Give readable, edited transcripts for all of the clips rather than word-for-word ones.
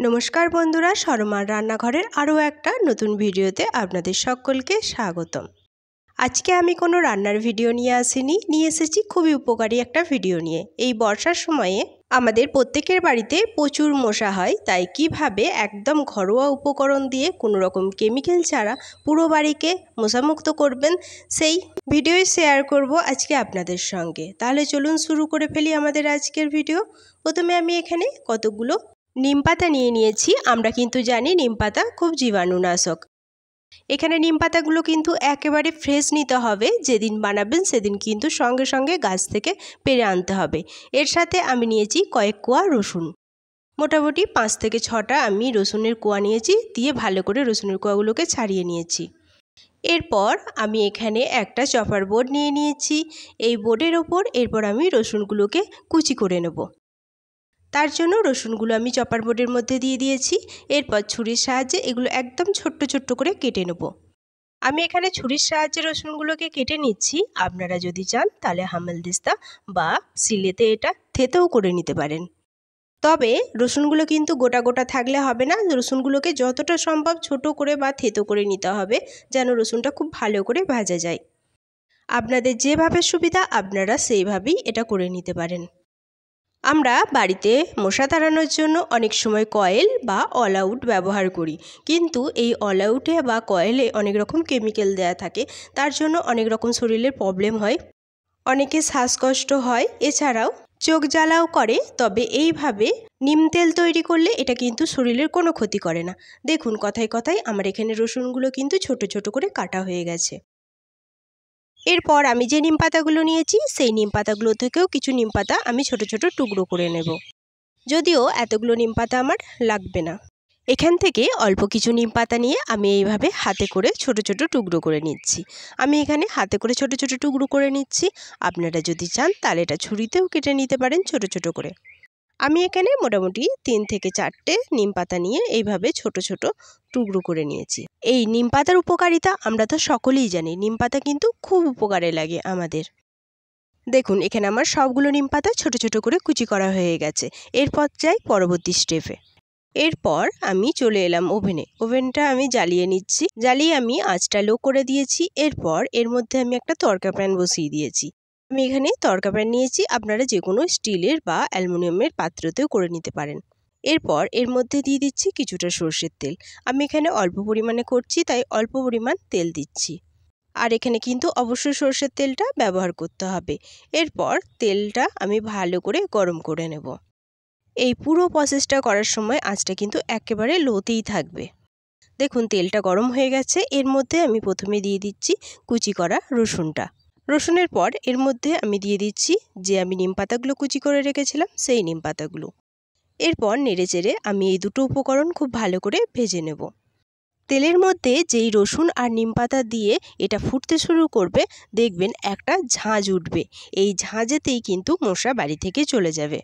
নমস্কার বন্ধুরা, শর্মার রান্নাঘরের আরও একটা নতুন ভিডিওতে আপনাদের সকলকে স্বাগতম। আজকে আমি কোনো রান্নার ভিডিও নিয়ে আসিনি, নিয়ে এসেছি খুবই উপকারী একটা ভিডিও নিয়ে। এই বর্ষার সময়ে আমাদের প্রত্যেকের বাড়িতে প্রচুর মশা হয়, তাই কিভাবে একদম ঘরোয়া উপকরণ দিয়ে কোনো রকম কেমিক্যাল ছাড়া পুরো বাড়িকে মশামুক্ত করবেন সেই ভিডিওই শেয়ার করব আজকে আপনাদের সঙ্গে। তাহলে চলুন শুরু করে ফেলি আমাদের আজকের ভিডিও। প্রথমে আমি এখানে কতগুলো নিম পাতা নিয়ে নিয়েছি। আমরা কিন্তু জানি নিম পাতা খুব জীবাণুনাশক। এখানে নিম পাতাগুলো কিন্তু একেবারে ফ্রেশ নিতে হবে, যেদিন বানাবেন সেদিন কিন্তু সঙ্গে সঙ্গে গাছ থেকে পেড়ে আনতে হবে। এর সাথে আমি নিয়েছি কয়েক কোয়া রসুন, মোটামুটি 5 থেকে 6টা আমি রসুনের কোয়া নিয়েছি, দিয়ে ভালো করে রসুনের কোয়াগুলোকে ছাড়িয়ে নিয়েছি। এরপর আমি এখানে একটা চপার বোর্ড নিয়ে নিয়েছি। এই বোর্ডের ওপর এরপর আমি রসুনগুলোকে কুচি করে নেব। তার জন্য রসুনগুলো আমি চপার বোর্ডের মধ্যে দিয়ে দিয়েছি। এরপর ছুরির সাহায্যে এগুলো একদম ছোট্ট ছোট্ট করে কেটে নেব। আমি এখানে ছুরির সাহায্যে রসুনগুলোকে কেটে নিচ্ছি। আপনারা যদি চান তাহলে হামালদিস্তা বা সিলেতে এটা থেতেও করে নিতে পারেন। তবে রসুনগুলো কিন্তু গোটা গোটা থাকলে হবে না, রসুনগুলোকে যতটা সম্ভব ছোট করে বা থেতো করে নিতে হবে, যেন রসুনটা খুব ভালো করে ভাজা যায়। আপনাদের যেভাবে সুবিধা আপনারা সেইভাবেই এটা করে নিতে পারেন। আমরা বাড়িতে মশা তাড়ানোর জন্য অনেক সময় কয়েল বা অল আউট ব্যবহার করি, কিন্তু এই অল আউটে বা কয়েলে অনেক রকম কেমিক্যাল দেয়া থাকে, তার জন্য অনেক রকম শরীরের প্রবলেম হয়, অনেকে শ্বাসকষ্ট হয়, এছাড়াও চোখ জ্বালাও করে। তবে এইভাবে নিম তেল তৈরি করলে এটা কিন্তু শরীরের কোনো ক্ষতি করে না। দেখুন কথায় কথায় আমার এখানে রসুনগুলো কিন্তু ছোট ছোট করে কাটা হয়ে গেছে। এরপর আমি যে নিম পাতাগুলো নিয়েছি সেই নিম পাতাগুলো থেকেও কিছু নিম পাতা আমি ছোট ছোট টুকরো করে নেব, যদিও এতগুলো নিম পাতা আমার লাগবে না। এখান থেকে অল্প কিছু নিম পাতা নিয়ে আমি এইভাবে হাতে করে ছোট ছোট টুকরো করে নিচ্ছি। আমি এখানে হাতে করে ছোট ছোট টুকরো করে নিচ্ছি। আপনারা যদি চান তাহলে এটা ছুরিতেও কেটে নিতে পারেন ছোট ছোট করে। আমি এখানে মোটামুটি 3 থেকে 4টে নিম পাতা নিয়ে এইভাবে ছোট ছোট টুকরো করে নিয়েছি। এই নিম পাতার উপকারিতা আমরা তো সকলেই জানি, নিম পাতা কিন্তু খুব উপকারে লাগে আমাদের। দেখুন এখানে আমার সবগুলো নিম পাতা ছোট ছোট করে কুচি করা হয়ে গেছে। এরপর যাই পরবর্তী স্টেপে। এরপর আমি চলে এলাম ওভেনে। ওভেনটা আমি জ্বালিয়ে নিচ্ছি। জ্বালিয়ে আমি আঁচটা লো করে দিয়েছি। এরপর এর মধ্যে আমি একটা তড়কা প্যান বসিয়ে দিয়েছি। আমি এখানে তড়কা প্যান নিয়েছি, আপনারা যে কোনো স্টিলের বা অ্যালুমিনিয়ামের পাত্রতেও করে নিতে পারেন। এরপর এর মধ্যে দিয়ে দিচ্ছি কিছুটা সর্ষের তেল। আমি এখানে অল্প পরিমাণে করছি, তাই অল্প পরিমাণ তেল দিচ্ছি। আর এখানে কিন্তু অবশ্যই সর্ষের তেলটা ব্যবহার করতে হবে। এরপর তেলটা আমি ভালো করে গরম করে নেব। এই পুরো প্রসেসটা করার সময় আঁচটা কিন্তু একেবারে লোতেই থাকবে। দেখুন তেলটা গরম হয়ে গেছে। এর মধ্যে আমি প্রথমে দিয়ে দিচ্ছি কুচি করা রসুনটা। রসুনের পর এর মধ্যে আমি দিয়ে দিচ্ছি যে আমি নিম পাতাগুলো কুচি করে রেখেছিলাম সেই নিম পাতাগুলো। এরপর নেড়েচেড়ে আমি এই দুটো উপকরণ খুব ভালো করে ভেজে নেব। তেলের মধ্যে যেই রসুন আর নিম পাতা দিয়ে এটা ফুটতে শুরু করবে, দেখবেন একটা ঝাঁঝ উঠবে। এই ঝাঁঝেতেই কিন্তু মশা বাড়ি থেকে চলে যাবে।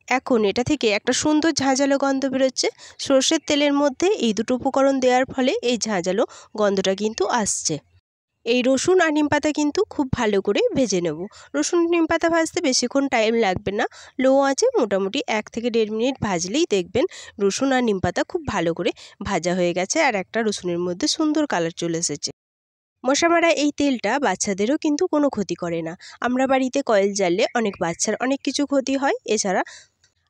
এখন এটা থেকে একটা সুন্দর ঝাঁঝালো গন্ধ বেরোচ্ছে। সর্ষের তেলের মধ্যে এই দুটো উপকরণ দেওয়ার ফলে এই ঝাঁঝালো গন্ধটা কিন্তু আসছে। এই রসুন আর নিম পাতা কিন্তু খুব ভালো করে ভেজে নেব। রসুন নিম পাতা ভাজতে বেশিক্ষণ টাইম লাগবে না, লো আঁচে মোটামুটি 1 থেকে 1.5 মিনিট ভাজলেই দেখবেন রসুন আর নিম পাতা খুব ভালো করে ভাজা হয়ে গেছে, আর একটা রসুনের মধ্যে সুন্দর কালার চলে এসেছে। মশা মারা এই তেলটা বাচ্চাদেরও কিন্তু কোনো ক্ষতি করে না। আমরা বাড়িতে কয়েল জ্বাললে অনেক বাচ্চার অনেক কিছু ক্ষতি হয়, এছাড়া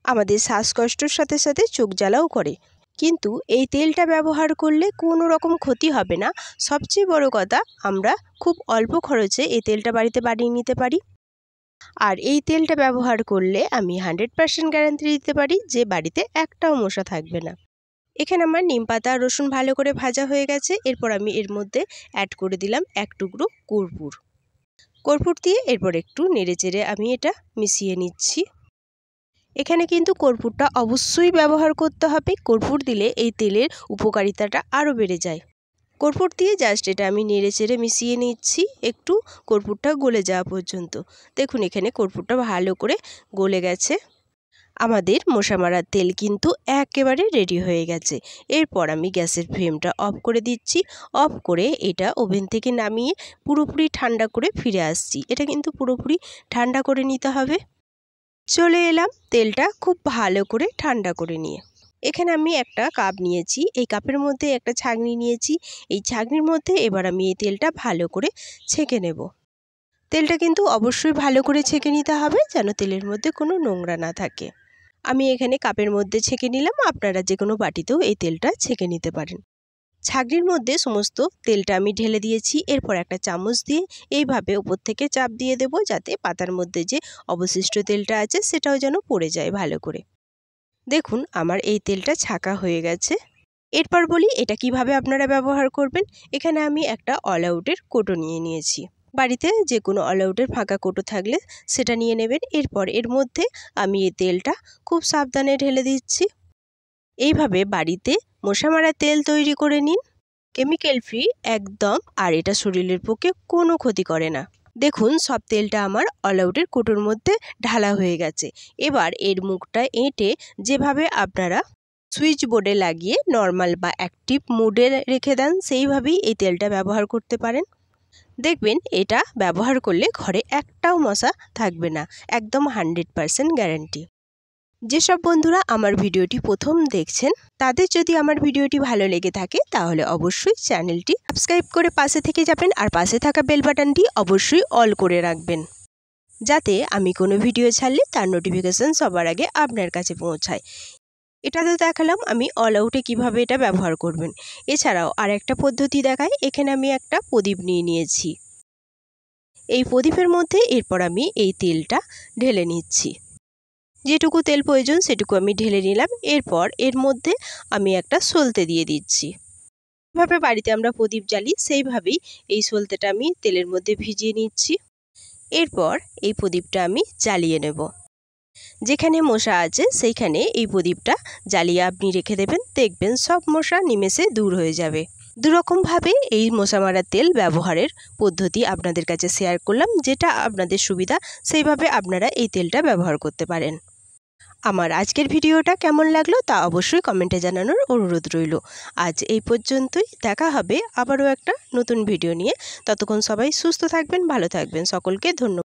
আমাদের শ্বাসকষ্টর সাথে সাথে চোখ জ্বালাও করে, কিন্তু এই তেলটা ব্যবহার করলে কোনো রকম ক্ষতি হবে না। সবচেয়ে বড় কথা, আমরা খুব অল্প খরচে এই তেলটা বাড়িতে বানিয়ে নিতে পারি। আর এই তেলটা ব্যবহার করলে আমি 100% গ্যারান্টি দিতে পারি যে বাড়িতে একটাও মশা থাকবে না। এখানে আমার নিম পাতা আর রসুন ভালো করে ভাজা হয়ে গেছে। এরপর আমি এর মধ্যে অ্যাড করে দিলাম 1 টুকরো কর্পূর। কর্পূর দিয়ে এরপর একটু নেড়েচেড়ে আমি এটা মিশিয়ে নিচ্ছি। এখানে কিন্তু কর্পূরটা অবশ্যই ব্যবহার করতে হবে। কর্পূর দিলে এই তেলের উপকারিতাটা আরও বেড়ে যায়। কর্পূর দিয়ে জাস্ট এটা আমি নেড়েচেড়ে মিশিয়ে নিচ্ছি একটু কর্পূরটা গলে যাওয়া পর্যন্ত। দেখুন এখানে কর্পূরটা ভালো করে গলে গেছে। আমাদের মশা মারার তেল কিন্তু একেবারে রেডি হয়ে গেছে। এরপর আমি গ্যাসের ফ্লেমটা অফ করে দিচ্ছি। অফ করে এটা ওভেন থেকে নামিয়ে পুরোপুরি ঠান্ডা করে ফিরে আসছি। এটা কিন্তু পুরোপুরি ঠান্ডা করে নিতে হবে। চলে এলাম তেলটা খুব ভালো করে ঠান্ডা করে নিয়ে। এখানে আমি একটা কাপ নিয়েছি, এই কাপের মধ্যে একটা ছাঁকনি নিয়েছি। এই ছাঁকনির মধ্যে এবার আমি এই তেলটা ভালো করে ছেঁকে নেব। তেলটা কিন্তু অবশ্যই ভালো করে ছেঁকে নিতে হবে, যেন তেলের মধ্যে কোনো নোংরা না থাকে। আমি এখানে কাপের মধ্যে ছেঁকে নিলাম, আপনারা যে কোনো বাটিতেও এই তেলটা ছেঁকে নিতে পারেন। ছাঁকনির মধ্যে সমস্ত তেলটা আমি ঢেলে দিয়েছি। এরপর একটা চামচ দিয়ে এইভাবে উপর থেকে চাপ দিয়ে দেব, যাতে পাতার মধ্যে যে অবশিষ্ট তেলটা আছে সেটাও যেন পড়ে যায় ভালো করে। দেখুন আমার এই তেলটা ছাঁকা হয়ে গেছে। এরপর বলি এটা কিভাবে আপনারা ব্যবহার করবেন। এখানে আমি একটা অল আউটের কৌটো নিয়ে নিয়েছি। বাড়িতে যে কোনো অল আউটের ফাঁকা কৌটো থাকলে সেটা নিয়ে নেবেন। এরপর এর মধ্যে আমি এই তেলটা খুব সাবধানে ঢেলে দিচ্ছি। এইভাবে বাড়িতে মশা মারা তেল তৈরি করে নিন, কেমিক্যাল ফ্রি একদম, আর এটা শরীরের পক্ষে কোনো ক্ষতি করে না। দেখুন সব তেলটা আমার অল আউটের কৌটোর মধ্যে ঢালা হয়ে গেছে। এবার এর মুখটা এঁটে যেভাবে আপনারা সুইচ বোর্ডে লাগিয়ে নর্মাল বা অ্যাক্টিভ মুডে রেখে দেন, সেইভাবেই এই তেলটা ব্যবহার করতে পারেন। দেখবেন এটা ব্যবহার করলে ঘরে একটাও মশা থাকবে না, একদম 100% গ্যারান্টি। যেসব বন্ধুরা আমার ভিডিওটি প্রথম দেখছেন তাদের যদি আমার ভিডিওটি ভালো লেগে থাকে তাহলে অবশ্যই চ্যানেলটি সাবস্ক্রাইব করে পাশে থেকে যাবেন, আর পাশে থাকা বেল বাটনটি অবশ্যই অল করে রাখবেন, যাতে আমি কোনো ভিডিও ছাড়লে তার নোটিফিকেশন সবার আগে আপনার কাছে পৌঁছায়। এটা তো দেখালাম আমি অল আউটে কীভাবে এটা ব্যবহার করবেন। এছাড়াও আর একটা পদ্ধতি দেখাই। এখানে আমি একটা প্রদীপ নিয়ে নিয়েছি। এই প্রদীপের মধ্যে এরপর আমি এই তেলটা ঢেলে নিচ্ছি। যেটুকু তেল প্রয়োজন সেটুকু আমি ঢেলে নিলাম। এরপর এর মধ্যে আমি একটা সলতে দিয়ে দিচ্ছি। যেভাবে বাড়িতে আমরা প্রদীপ জ্বালি সেইভাবেই এই সলতেটা আমি তেলের মধ্যে ভিজিয়ে নিচ্ছি। এরপর এই প্রদীপটা আমি জ্বালিয়ে নেব। যেখানে মশা আছে সেইখানে এই প্রদীপটা জ্বালিয়ে আপনি রেখে দেবেন, দেখবেন সব মশা নিমেষে দূর হয়ে যাবে। দুরকমভাবে এই মশা মারার তেল ব্যবহারের পদ্ধতি আপনাদের কাছে শেয়ার করলাম। যেটা আপনাদের সুবিধা সেইভাবে আপনারা এই তেলটা ব্যবহার করতে পারেন। আমার আজকের ভিডিওটা কেমন লাগলো তা অবশ্যই কমেন্টে জানানোর অনুরোধ রইল। আজ এই পর্যন্তই, দেখা হবে আবারও একটা নতুন ভিডিও নিয়ে। ততক্ষণ সবাই সুস্থ থাকবেন, ভালো থাকবেন। সকলকে ধন্যবাদ।